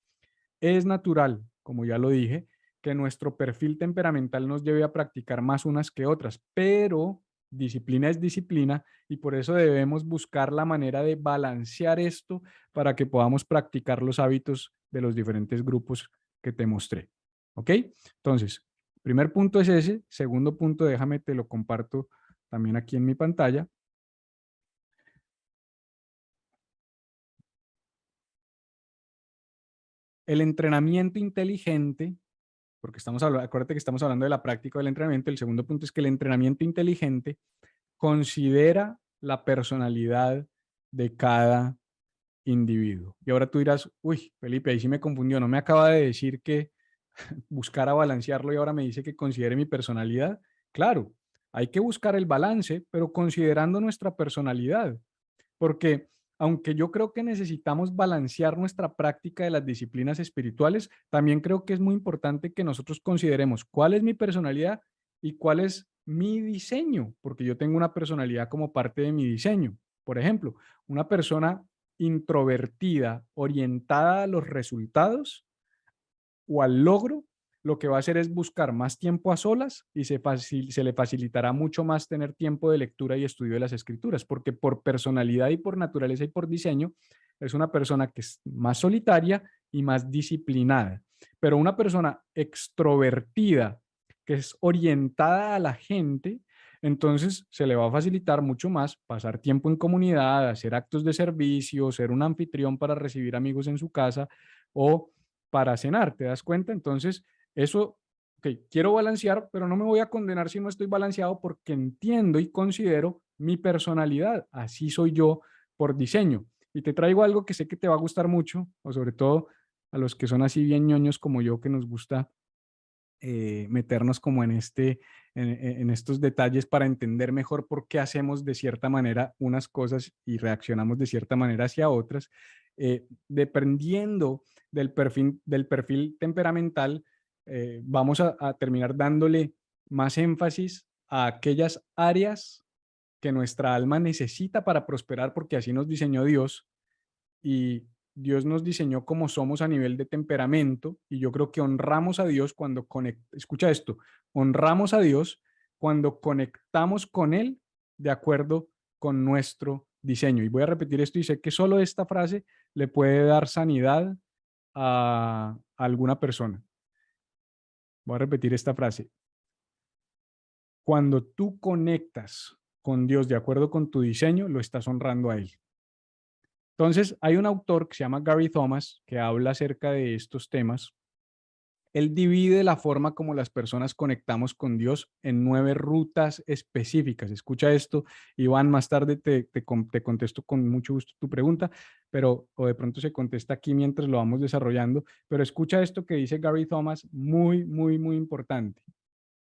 Es natural, como ya lo dije, que nuestro perfil temperamental nos lleve a practicar más unas que otras, pero disciplina es disciplina y por eso debemos buscar la manera de balancear esto para que podamos practicar los hábitos de los diferentes grupos que te mostré. ¿Ok? Entonces, primer punto es ese. Segundo punto, déjame te lo comparto también aquí en mi pantalla. El entrenamiento inteligente, porque estamos hablando, acuérdate que estamos hablando de la práctica del entrenamiento. El segundo punto es que el entrenamiento inteligente considera la personalidad de cada individuo. Y ahora tú dirás, uy, Felipe, ahí sí me confundió, no me acaba de decir que buscara balancearlo y ahora me dice que considere mi personalidad. Claro, hay que buscar el balance, pero considerando nuestra personalidad, porque aunque yo creo que necesitamos balancear nuestra práctica de las disciplinas espirituales, también creo que es muy importante que nosotros consideremos cuál es mi personalidad y cuál es mi diseño, porque yo tengo una personalidad como parte de mi diseño. Por ejemplo, una persona introvertida, orientada a los resultados o al logro, lo que va a hacer es buscar más tiempo a solas y se le facilitará mucho más tener tiempo de lectura y estudio de las escrituras, porque por personalidad y por naturaleza y por diseño es una persona que es más solitaria y más disciplinada. Pero una persona extrovertida, que es orientada a la gente, entonces se le va a facilitar mucho más pasar tiempo en comunidad, hacer actos de servicio, ser un anfitrión para recibir amigos en su casa o para cenar, ¿te das cuenta? Entonces, eso, ok, quiero balancear, pero no me voy a condenar si no estoy balanceado porque entiendo y considero mi personalidad. Así soy yo por diseño. Y te traigo algo que sé que te va a gustar mucho, o sobre todo a los que son así bien ñoños como yo, que nos gusta meternos como en estos detalles para entender mejor por qué hacemos de cierta manera unas cosas y reaccionamos de cierta manera hacia otras, dependiendo del perfil temperamental, vamos a terminar dándole más énfasis a aquellas áreas que nuestra alma necesita para prosperar, porque así nos diseñó Dios y Dios nos diseñó como somos a nivel de temperamento y yo creo que honramos a Dios cuando escucha esto, honramos a Dios cuando conectamos con Él de acuerdo con nuestro diseño. Y voy a repetir esto y sé que solo esta frase le puede dar sanidad a alguna persona. Voy a repetir esta frase. Cuando tú conectas con Dios de acuerdo con tu diseño, lo estás honrando a Él. Entonces, hay un autor que se llama Gary Thomas que habla acerca de estos temas. Él divide la forma como las personas conectamos con Dios en 9 rutas específicas. Escucha esto, Iván, más tarde te contesto con mucho gusto tu pregunta, pero o de pronto se contesta aquí mientras lo vamos desarrollando, pero escucha esto que dice Gary Thomas, muy, muy, muy importante.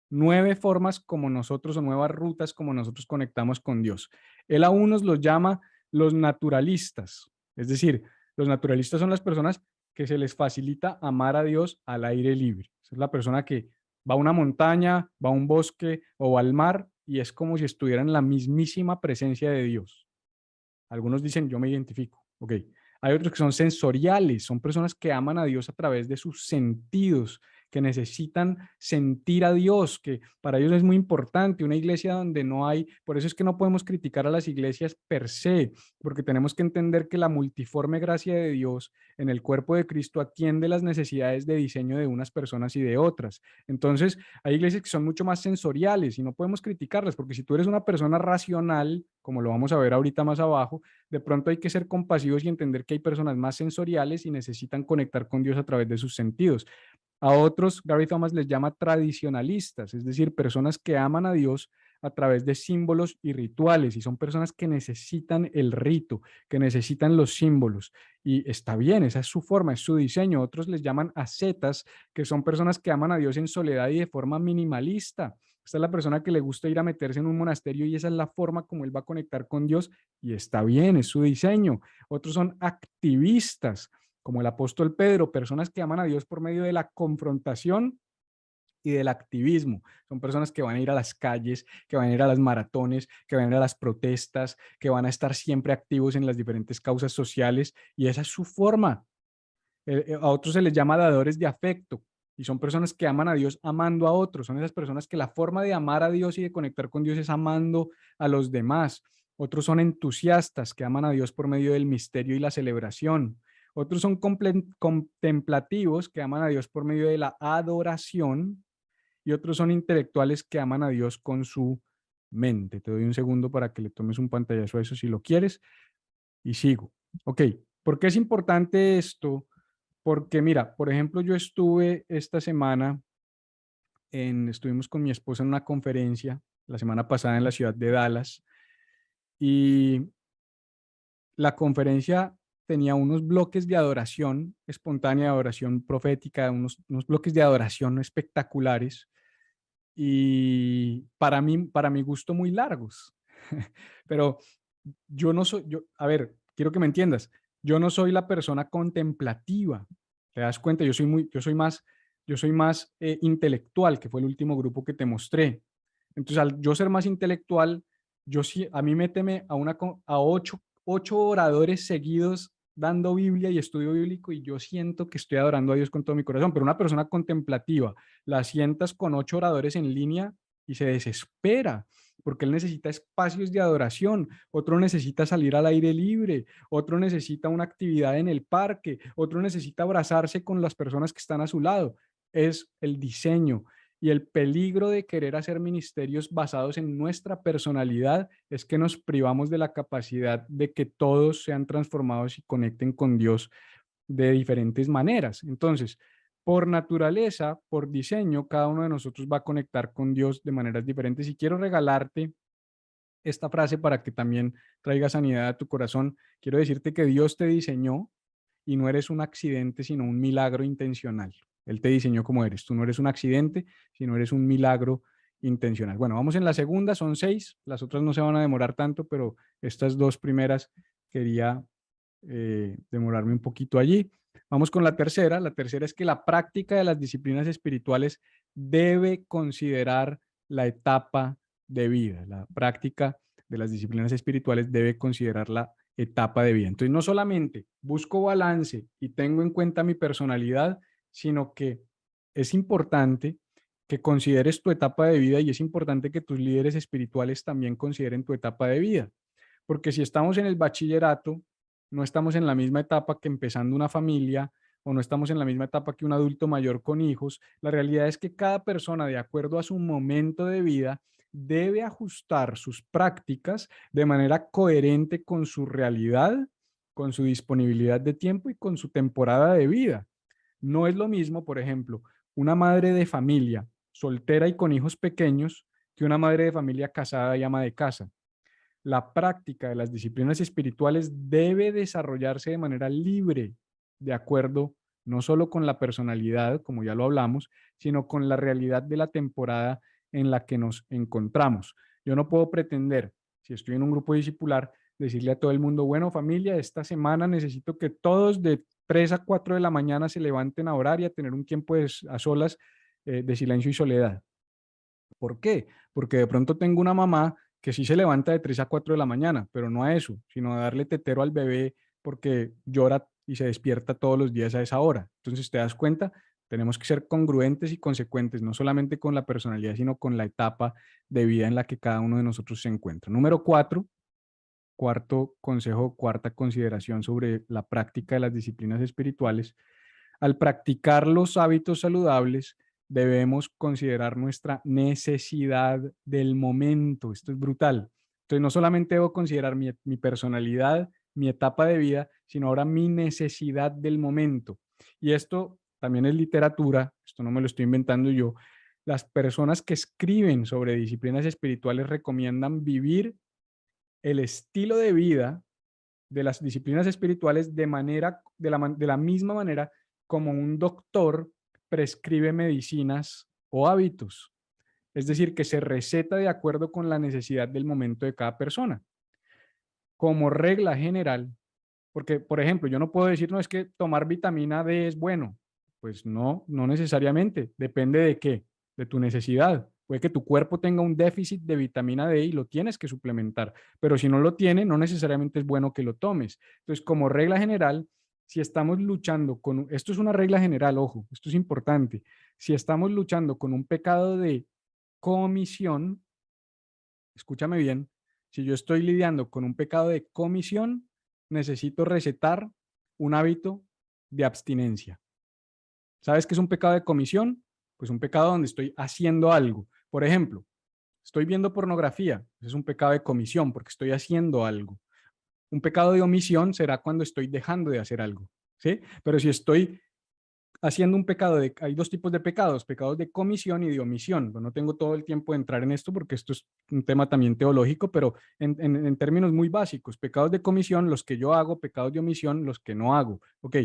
9 formas como nosotros o 9 rutas como nosotros conectamos con Dios. Él a unos los llama los naturalistas, es decir, los naturalistas son las personas que se les facilita amar a Dios al aire libre. Es la persona que va a una montaña, va a un bosque o va al mar y es como si estuviera en la mismísima presencia de Dios. Algunos dicen, yo me identifico. Ok. Hay otros que son sensoriales, son personas que aman a Dios a través de sus sentidos, que necesitan sentir a Dios, que para ellos es muy importante. Una iglesia donde no hay, por eso es que no podemos criticar a las iglesias per se, porque tenemos que entender que la multiforme gracia de Dios en el cuerpo de Cristo atiende las necesidades de diseño de unas personas y de otras. Entonces, hay iglesias que son mucho más sensoriales y no podemos criticarlas, porque si tú eres una persona racional, como lo vamos a ver ahorita más abajo, de pronto hay que ser compasivos y entender que hay personas más sensoriales y necesitan conectar con Dios a través de sus sentidos. A otros, Gary Thomas les llama tradicionalistas, es decir, personas que aman a Dios a través de símbolos y rituales, y son personas que necesitan el rito, que necesitan los símbolos. Y está bien, esa es su forma, es su diseño. Otros les llaman ascetas, que son personas que aman a Dios en soledad y de forma minimalista. Esta es la persona que le gusta ir a meterse en un monasterio y esa es la forma como él va a conectar con Dios y está bien, es su diseño. Otros son activistas, como el apóstol Pedro, personas que aman a Dios por medio de la confrontación y del activismo. Son personas que van a ir a las calles, que van a ir a las maratones, que van a ir a las protestas, que van a estar siempre activos en las diferentes causas sociales y esa es su forma. A otros se les llama dadores de afecto y son personas que aman a Dios amando a otros. Son esas personas que la forma de amar a Dios y de conectar con Dios es amando a los demás. Otros son entusiastas que aman a Dios por medio del misterio y la celebración. Otros son contemplativos que aman a Dios por medio de la adoración y otros son intelectuales que aman a Dios con su mente. Te doy un segundo para que le tomes un pantallazo a eso si lo quieres y sigo. Ok, ¿por qué es importante esto? Porque mira, por ejemplo, yo estuve esta semana, estuvimos con mi esposa en una conferencia la semana pasada en la ciudad de Dallas y la conferencia tenía unos bloques de adoración espontánea, de adoración profética, unos bloques de adoración espectaculares y para mi gusto muy largos. Pero yo no soy, a ver, quiero que me entiendas, yo no soy la persona contemplativa. ¿Te das cuenta? Yo soy más intelectual, que fue el último grupo que te mostré. Entonces, al yo ser más intelectual, yo sí, a mí méteme a ocho oradores seguidos dando Biblia y estudio bíblico y yo siento que estoy adorando a Dios con todo mi corazón, pero una persona contemplativa, la sientas con 8 oradores en línea y se desespera porque él necesita espacios de adoración, otro necesita salir al aire libre, otro necesita una actividad en el parque, otro necesita abrazarse con las personas que están a su lado. Es el diseño y el peligro de querer hacer ministerios basados en nuestra personalidad es que nos privamos de la capacidad de que todos sean transformados y conecten con Dios de diferentes maneras. Entonces, por naturaleza, por diseño, cada uno de nosotros va a conectar con Dios de maneras diferentes. Y quiero regalarte esta frase para que también traiga sanidad a tu corazón. Quiero decirte que Dios te diseñó y no eres un accidente, sino un milagro intencional. Él te diseñó como eres. Tú no eres un accidente, sino eres un milagro intencional. Bueno, vamos en la segunda, son 6. Las otras no se van a demorar tanto, pero estas 2 primeras quería demorarme un poquito allí. Vamos con la tercera. La tercera es que la práctica de las disciplinas espirituales debe considerar la etapa de vida. La práctica de las disciplinas espirituales debe considerar la etapa de vida. Entonces, no solamente busco balance y tengo en cuenta mi personalidad, sino que es importante que consideres tu etapa de vida y es importante que tus líderes espirituales también consideren tu etapa de vida. Porque si estamos en el bachillerato, no estamos en la misma etapa que empezando una familia o no estamos en la misma etapa que un adulto mayor con hijos. La realidad es que cada persona, de acuerdo a su momento de vida, debe ajustar sus prácticas de manera coherente con su realidad, con su disponibilidad de tiempo y con su temporada de vida. No es lo mismo, por ejemplo, una madre de familia soltera y con hijos pequeños que una madre de familia casada y ama de casa. La práctica de las disciplinas espirituales debe desarrollarse de manera libre, de acuerdo no solo con la personalidad, como ya lo hablamos, sino con la realidad de la temporada en la que nos encontramos. Yo no puedo pretender, si estoy en un grupo discipular, decirle a todo el mundo, bueno, familia, esta semana necesito que todos de 3 a 4 de la mañana se levanten a orar y a tener un tiempo a solas de silencio y soledad. ¿Por qué? Porque de pronto tengo una mamá que sí se levanta de 3 a 4 de la mañana, pero no a eso, sino a darle tetero al bebé porque llora y se despierta todos los días a esa hora. Entonces, ¿te das cuenta? Tenemos que ser congruentes y consecuentes, no solamente con la personalidad, sino con la etapa de vida en la que cada uno de nosotros se encuentra. Número 4, cuarto consejo, cuarta consideración sobre la práctica de las disciplinas espirituales. Al practicar los hábitos saludables, debemos considerar nuestra necesidad del momento. Esto es brutal. Entonces, no solamente debo considerar mi personalidad, mi etapa de vida, sino ahora mi necesidad del momento. Y esto también es literatura, esto no me lo estoy inventando yo. Las personas que escriben sobre disciplinas espirituales recomiendan vivir el estilo de vida de las disciplinas espirituales de la misma manera como un doctor prescribe medicinas o hábitos. Es decir, que se receta de acuerdo con la necesidad del momento de cada persona. Como regla general, porque, por ejemplo, yo no puedo decir, no, es que tomar vitamina D es bueno. Pues no, no necesariamente. Depende de qué, de tu necesidad. Puede que tu cuerpo tenga un déficit de vitamina D y lo tienes que suplementar, pero si no lo tiene, no necesariamente es bueno que lo tomes. Entonces, como regla general, si estamos luchando con, esto es una regla general, ojo, esto es importante, si estamos luchando con un pecado de comisión, escúchame bien, si yo estoy lidiando con un pecado de comisión, necesito recetar un hábito de abstinencia. ¿Sabes qué es un pecado de comisión? Pues un pecado donde estoy haciendo algo. Por ejemplo, estoy viendo pornografía. Es un pecado de comisión porque estoy haciendo algo. Un pecado de omisión será cuando estoy dejando de hacer algo. ¿Sí? Pero si estoy haciendo un pecado hay dos tipos de pecados, pecados de comisión y de omisión. No tengo todo el tiempo de entrar en esto porque esto es un tema también teológico, pero en términos muy básicos, pecados de comisión, los que yo hago, pecados de omisión, los que no hago. Ok,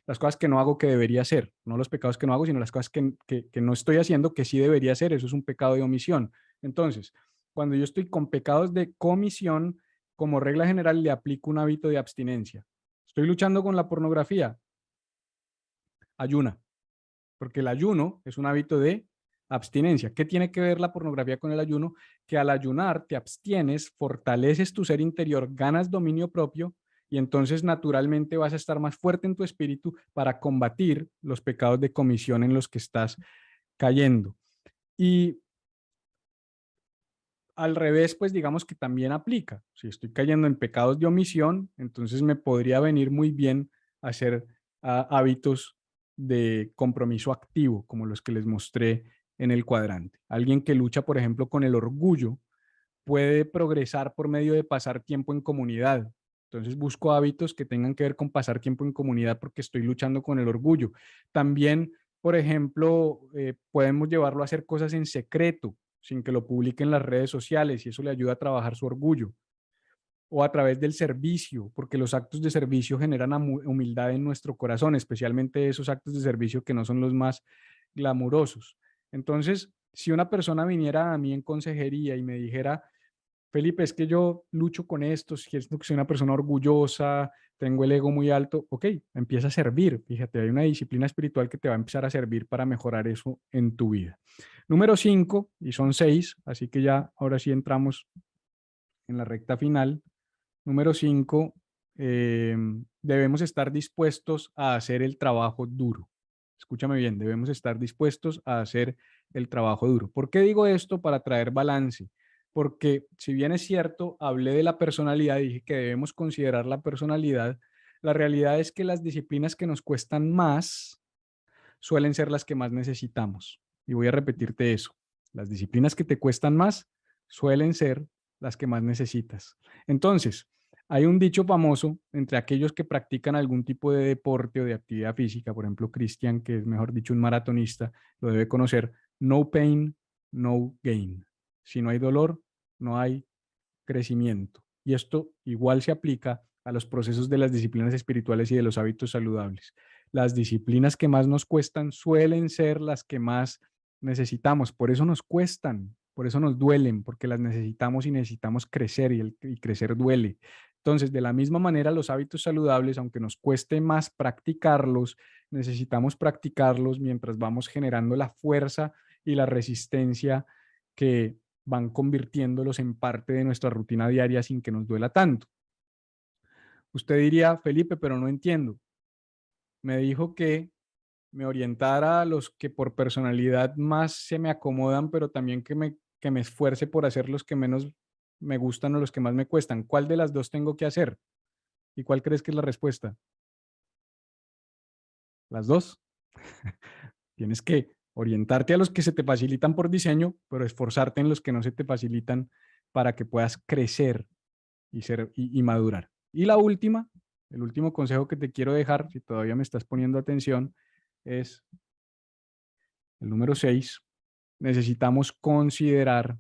las cosas que no hago que debería hacer, no los pecados que no hago, sino las cosas que no estoy haciendo que sí debería hacer, eso es un pecado de omisión. Entonces, cuando yo estoy con pecados de comisión, como regla general le aplico un hábito de abstinencia. Estoy luchando con la pornografía, ayuna, porque el ayuno es un hábito de abstinencia. ¿Qué tiene que ver la pornografía con el ayuno? Que al ayunar te abstienes, fortaleces tu ser interior, ganas dominio propio y entonces naturalmente vas a estar más fuerte en tu espíritu para combatir los pecados de comisión en los que estás cayendo. Y al revés, pues digamos que también aplica. Si estoy cayendo en pecados de omisión, entonces me podría venir muy bien hacer hábitos de compromiso activo, como los que les mostré en el cuadrante. Alguien que lucha, por ejemplo, con el orgullo, puede progresar por medio de pasar tiempo en comunidad. Entonces busco hábitos que tengan que ver con pasar tiempo en comunidad porque estoy luchando con el orgullo. También, por ejemplo, podemos llevarlo a hacer cosas en secreto, sin que lo publique en las redes sociales y eso le ayuda a trabajar su orgullo. O a través del servicio, porque los actos de servicio generan humildad en nuestro corazón, especialmente esos actos de servicio que no son los más glamurosos. Entonces, si una persona viniera a mí en consejería y me dijera, Felipe, es que yo lucho con esto, siento que soy una persona orgullosa, tengo el ego muy alto, ok, empieza a servir. Fíjate, hay una disciplina espiritual que te va a empezar a servir para mejorar eso en tu vida. Número 5, y son 6, así que ya ahora sí entramos en la recta final. Número 5, debemos estar dispuestos a hacer el trabajo duro. Escúchame bien, debemos estar dispuestos a hacer el trabajo duro. ¿Por qué digo esto? Para traer balance. Porque si bien es cierto, hablé de la personalidad, dije que debemos considerar la personalidad, la realidad es que las disciplinas que nos cuestan más suelen ser las que más necesitamos. Y voy a repetirte eso. Las disciplinas que te cuestan más suelen ser las que más necesitas. Entonces, hay un dicho famoso entre aquellos que practican algún tipo de deporte o de actividad física, por ejemplo, Cristian, que es mejor dicho un maratonista, lo debe conocer, no pain, no gain. Si no hay dolor, no hay crecimiento. Y esto igual se aplica a los procesos de las disciplinas espirituales y de los hábitos saludables. Las disciplinas que más nos cuestan suelen ser las que más necesitamos. Por eso nos cuestan, por eso nos duelen, porque las necesitamos y necesitamos crecer y crecer duele. Entonces, de la misma manera, los hábitos saludables, aunque nos cueste más practicarlos, necesitamos practicarlos mientras vamos generando la fuerza y la resistencia que van convirtiéndolos en parte de nuestra rutina diaria sin que nos duela tanto. Usted diría, Felipe, pero no entiendo. Me dijo que me orientara a los que por personalidad más se me acomodan, pero también que me esfuerce por hacer los que menos me gustan o los que más me cuestan. ¿Cuál de las dos tengo que hacer? ¿Y cuál crees que es la respuesta? Las dos. Tienes que orientarte a los que se te facilitan por diseño, pero esforzarte en los que no se te facilitan para que puedas crecer y madurar. Y la última, el último consejo que te quiero dejar, si todavía me estás poniendo atención, es el número 6. Necesitamos considerar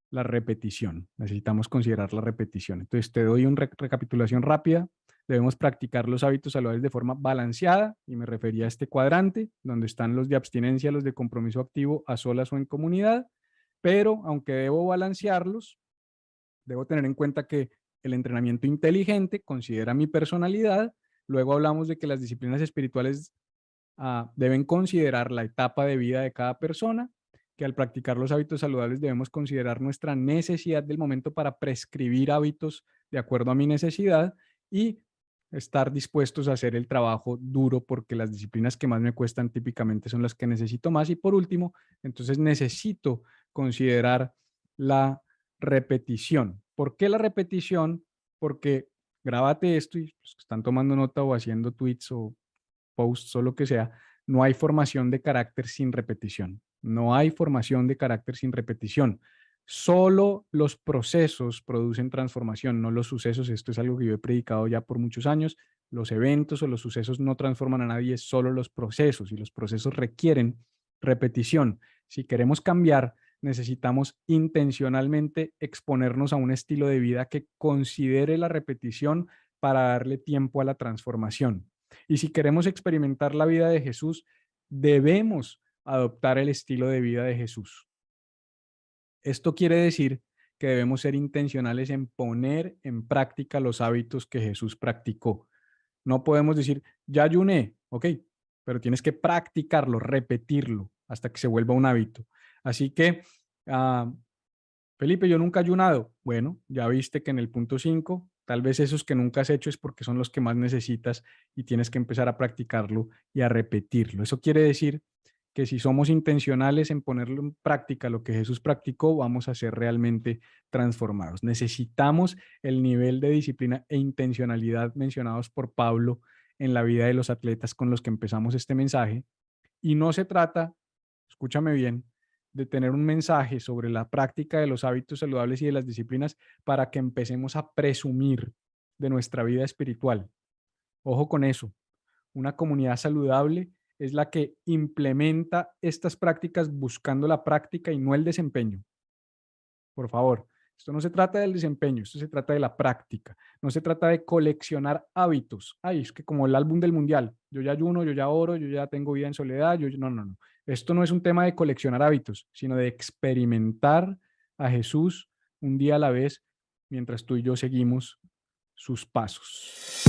la repetición. Necesitamos considerar la repetición. Entonces, te doy una recapitulación rápida. Debemos practicar los hábitos saludables de forma balanceada, y me refería a este cuadrante, donde están los de abstinencia, los de compromiso activo, a solas o en comunidad. pero aunque debo balancearlos, debo tener en cuenta que el entrenamiento inteligente considera mi personalidad. Luego hablamos de que las disciplinas espirituales deben considerar la etapa de vida de cada persona, que al practicar los hábitos saludables debemos considerar nuestra necesidad del momento para prescribir hábitos de acuerdo a mi necesidad y estar dispuestos a hacer el trabajo duro porque las disciplinas que más me cuestan típicamente son las que necesito más. Y por último, entonces necesito considerar la repetición. ¿Por qué la repetición? Porque grábate esto y los que están tomando nota o haciendo tweets o posts o lo que sea, no hay formación de carácter sin repetición. No hay formación de carácter sin repetición. Solo los procesos producen transformación, no los sucesos. Esto es algo que yo he predicado ya por muchos años. Los eventos o los sucesos no transforman a nadie, solo los procesos, y los procesos requieren repetición. Si queremos cambiar, necesitamos intencionalmente exponernos a un estilo de vida que considere la repetición para darle tiempo a la transformación. Y si queremos experimentar la vida de Jesús, debemos adoptar el estilo de vida de Jesús. Esto quiere decir que debemos ser intencionales en poner en práctica los hábitos que Jesús practicó. No podemos decir, ya ayuné, ok, pero tienes que practicarlo, repetirlo hasta que se vuelva un hábito. Así que, uh, Felipe, yo nunca he ayunado. Bueno, ya viste que en el punto 5, tal vez esos que nunca has hecho es porque son los que más necesitas y tienes que empezar a practicarlo y a repetirlo. Eso quiere decir que si somos intencionales en ponerlo en práctica, lo que Jesús practicó, vamos a ser realmente transformados. Necesitamos el nivel de disciplina e intencionalidad mencionados por Pablo en la vida de los atletas con los que empezamos este mensaje. Y no se trata, escúchame bien, de tener un mensaje sobre la práctica de los hábitos saludables y de las disciplinas para que empecemos a presumir de nuestra vida espiritual. Ojo con eso. Una comunidad saludable es la que implementa estas prácticas buscando la práctica y no el desempeño. Por favor, esto no se trata del desempeño, esto se trata de la práctica. No se trata de coleccionar hábitos. Ay, es que como el álbum del mundial, yo ya ayuno, yo ya oro, yo ya tengo vida en soledad, no, no, no. Esto no es un tema de coleccionar hábitos, sino de experimentar a Jesús un día a la vez mientras tú y yo seguimos sus pasos.